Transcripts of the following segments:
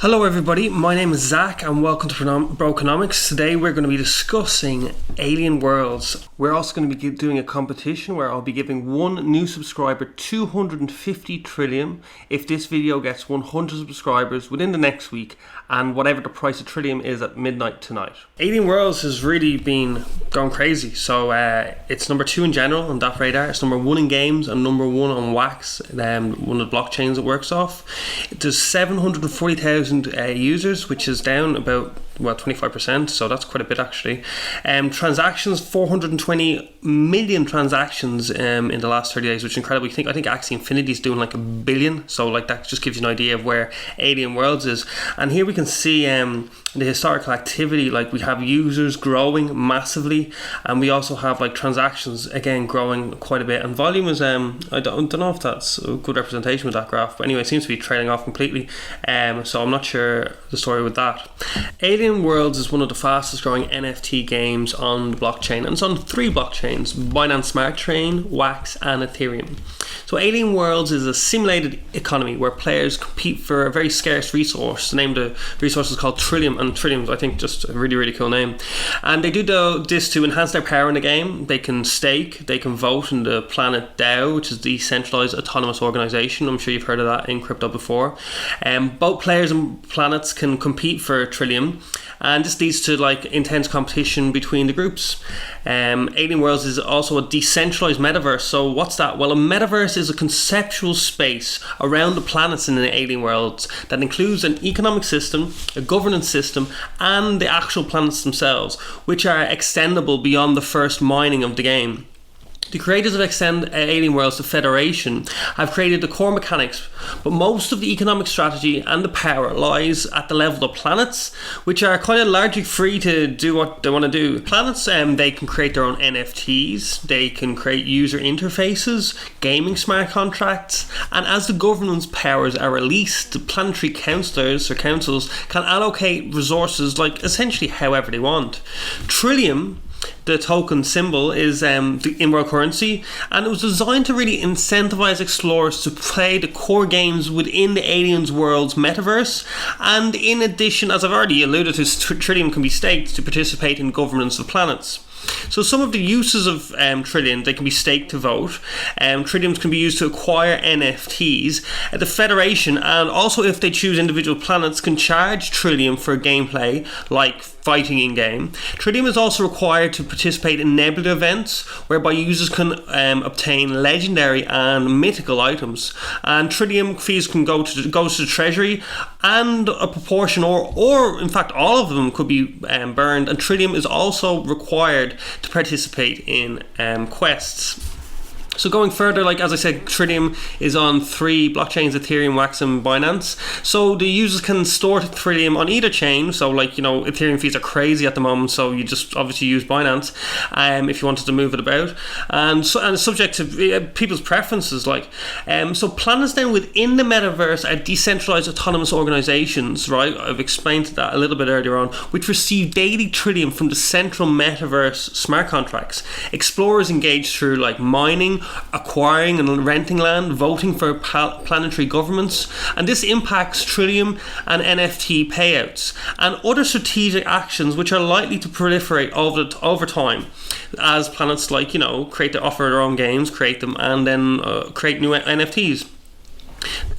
Hello everybody, my name is Zach and welcome to TOkenomics. Today we're going to be discussing Alien Worlds. We're also going to be doing a competition where I'll be giving one new subscriber 250 Trilium if this video gets 100 subscribers within the next week and whatever the price of Trilium is at midnight tonight. Alien Worlds has really been going crazy, so it's number 2 in general on that radar. It's number 1 in games and number 1 on Wax, one of the blockchains it works off. There's 740,000 users, which is down about 25%, so that's quite a bit actually. Transactions, 420 million transactions in the last 30 days, which is incredible. I think Axie Infinity is doing like 1 billion, so like that just gives you an idea of where Alien Worlds is. And here we can see the historical activity. Like, we have users growing massively, and we also have like transactions again growing quite a bit, and volume is I don't know if that's a good representation with that graph, but anyway, it seems to be trailing off completely, so I'm not sure the story with that. Alien Worlds is one of the fastest growing NFT games on the blockchain, and it's on 3 blockchains: Binance Smart Chain, Wax and Ethereum. So Alien Worlds is a simulated economy where players compete for a very scarce resource. The name of the resource is called Trilium, and Trilium is, I think, just a really cool name. And they do this to enhance their power in the game. They can stake, they can vote in the Planet DAO, which is decentralized autonomous organization. I'm sure you've heard of that in crypto before. Both players and planets can compete for Trilium, and this leads to like intense competition between the groups. Alien Worlds is also a decentralized metaverse. So what's that? Well, a metaverse is a conceptual space around the planets in the Alien Worlds that includes an economic system, a governance system, and the actual planets themselves, which are extendable beyond the first mining of the game. The creators of Alien Worlds, the Federation, have created the core mechanics, but most of the economic strategy and the power lies at the level of planets, which are kind of largely free to do what they want to do. Planets, they can create their own NFTs, they can create user interfaces, gaming smart contracts, and as the governance powers are released, the planetary councils can allocate resources like essentially however they want. Trilium, the token symbol, is the in-world currency, and it was designed to really incentivize explorers to play the core games within the Aliens Worlds metaverse. And in addition, as I've already alluded to, Trilium can be staked to participate in governance of planets. So some of the uses of Trilium: they can be staked to vote. Trilium can be used to acquire NFTs. The Federation, and also if they choose individual planets, can charge Trilium for gameplay like fighting in game. Trilium is also required to participate in nebula events, whereby users can obtain legendary and mythical items. And Trilium fees can goes to the treasury, and a proportion or in fact all of them could be burned. And Trilium is also required to participate in quests. So going further, like as I said, Trilium is on 3 blockchains: Ethereum, Wax and Binance. So the users can store Trilium on either chain. So like, Ethereum fees are crazy at the moment, so you just obviously use Binance if you wanted to move it about. And it's subject to people's preferences. So planets then within the metaverse are decentralized autonomous organizations, right? I've explained that a little bit earlier on, which receive daily Trilium from the central metaverse smart contracts. Explorers engage through like mining, acquiring and renting land, voting for planetary governments, and this impacts Trilium and NFT payouts and other strategic actions which are likely to proliferate over time as planets offer their own games, create them, and then create new NFTs.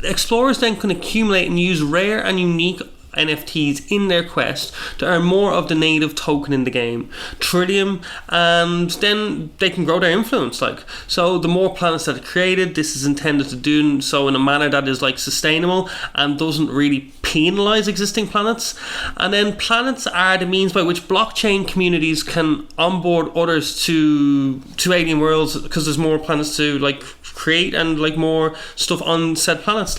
Explorers then can accumulate and use rare and unique NFTs in their quest to earn more of the native token in the game, Trilium, and then they can grow their influence. So the more planets that are created, this is intended to do so in a manner that is sustainable and doesn't really penalize existing planets. And then planets are the means by which blockchain communities can onboard others to Alien Worlds, because there's more planets to create and more stuff on said planets,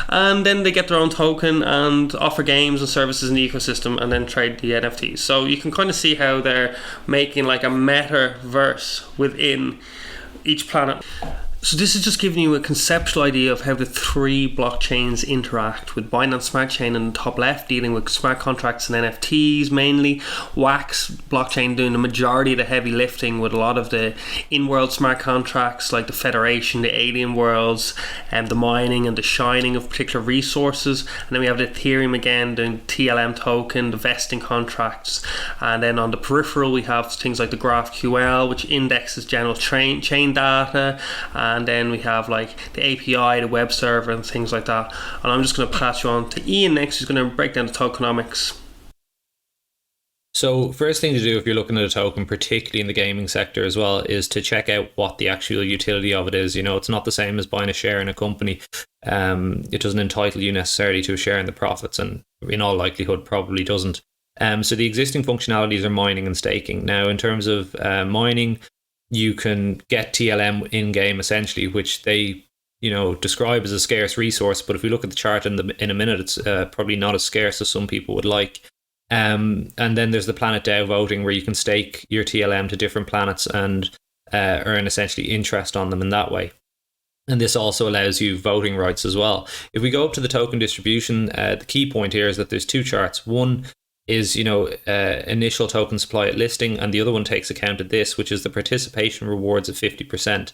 and then they get their own token and offer games and services in the ecosystem and then trade the NFTs. So you can kind of see how they're making a metaverse within each planet. So this is just giving you a conceptual idea of how the three blockchains interact, with Binance Smart Chain in the top left dealing with smart contracts and NFTs mainly, Wax blockchain doing the majority of the heavy lifting with a lot of the in-world smart contracts like the Federation, the Alien Worlds, and the mining and the shining of particular resources. And then we have the Ethereum again doing TLM token, the vesting contracts. And then on the peripheral we have things like the GraphQL, which indexes general chain data. And then we have like the API, the web server, and things like that. And I'm just going to pass you on to Ian next, who's going to break down the tokenomics. So first thing to do if you're looking at a token, particularly in the gaming sector as well, is to check out what the actual utility of it is. You know, it's not the same as buying a share in a company. It doesn't entitle you necessarily to a share in the profits, and in all likelihood probably doesn't. So the existing functionalities are mining and staking. Now, in terms of mining, you can get TLM in-game essentially, which they, you know, describe as a scarce resource. But if we look at the chart in a minute, it's probably not as scarce as some people would like. And then there's the Planet DAO voting, where you can stake your TLM to different planets and earn essentially interest on them in that way. And this also allows you voting rights as well. If we go up to the token distribution, the key point here is that there's two charts. One is, you know, initial token supply at listing, and the other one takes account of this, which is the participation rewards of 50%.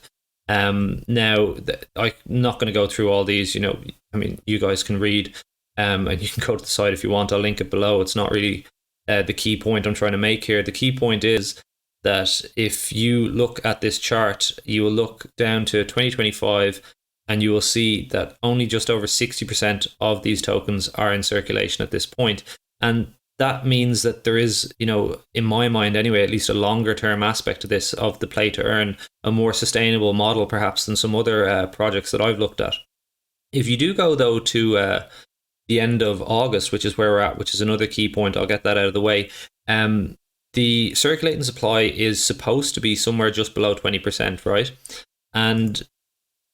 Now, I'm not going to go through all these, you know, I mean, you guys can read, and you can go to the site if you want. I'll link it below. It's not really the key point I'm trying to make here. The key point is that if you look at this chart, you will look down to 2025, and you will see that only just over 60% of these tokens are in circulation at this point. And that means that there is, you know, in my mind anyway, at least a longer term aspect to this, of the play to earn, a more sustainable model perhaps than some other projects that I've looked at. If you do go though to the end of August, which is where we're at, which is another key point, I'll get that out of the way. The circulating supply is supposed to be somewhere just below 20%, right? And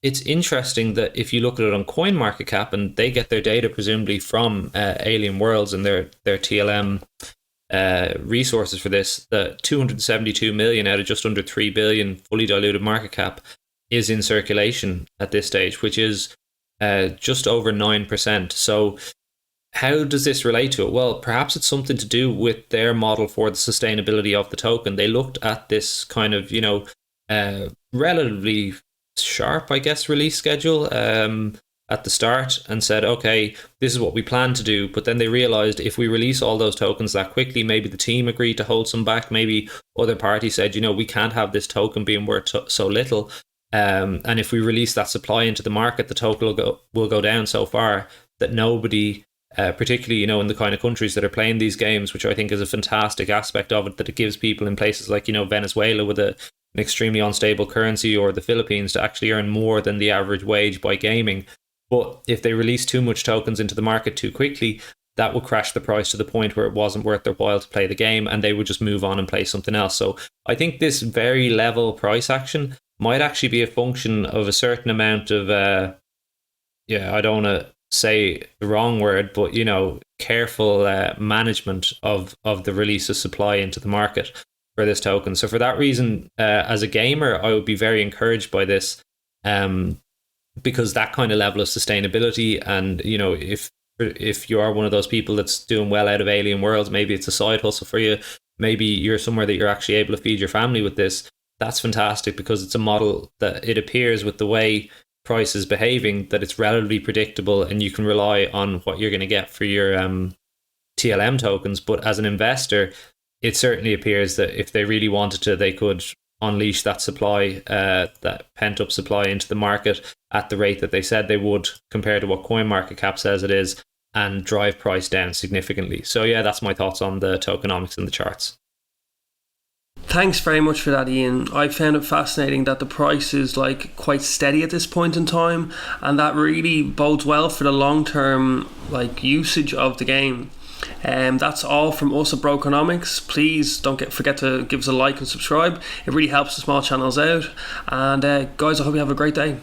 it's interesting that if you look at it on CoinMarketCap, and they get their data presumably from Alien Worlds and their TLM resources for this, that 272 million out of just under 3 billion fully diluted market cap is in circulation at this stage, which is just over 9%. So how does this relate to it? Well, perhaps it's something to do with their model for the sustainability of the token. They looked at this kind of, you know, relatively sharp, I guess, release schedule at the start, and said, okay, this is what we plan to do. But then they realized if we release all those tokens that quickly, maybe the team agreed to hold some back, maybe other parties said, you know, we can't have this token being worth so little, and if we release that supply into the market, the token will go down so far that nobody, particularly, you know, in the kind of countries that are playing these games, which I think is a fantastic aspect of it, that it gives people in places like, you know, Venezuela with an extremely unstable currency, or the Philippines, to actually earn more than the average wage by gaming. But if they release too much tokens into the market too quickly, that would crash the price to the point where it wasn't worth their while to play the game, and they would just move on and play something else. So I think this very level price action might actually be a function of a certain amount of, I don't want to say the wrong word, but, you know, careful management of the release of supply into the market for this token. So for that reason, as a gamer, I would be very encouraged by this, because that kind of level of sustainability, and, you know, if you are one of those people that's doing well out of Alien Worlds, maybe it's a side hustle for you, maybe you're somewhere that you're actually able to feed your family with this, that's fantastic, because it's a model that it appears, with the way price is behaving, that it's relatively predictable, and you can rely on what you're going to get for your TLM tokens. But as an investor, it certainly appears that if they really wanted to, they could unleash that supply, that pent-up supply into the market at the rate that they said they would, compared to what CoinMarketCap says it is, and drive price down significantly. So yeah, that's my thoughts on the tokenomics and the charts. Thanks very much for that, Ian. I found it fascinating that the price is like quite steady at this point in time, and that really bodes well for the long-term like usage of the game. That's all from us at Brokenomics. Please don't forget to give us a like and subscribe. It really helps the small channels out. And guys, I hope you have a great day.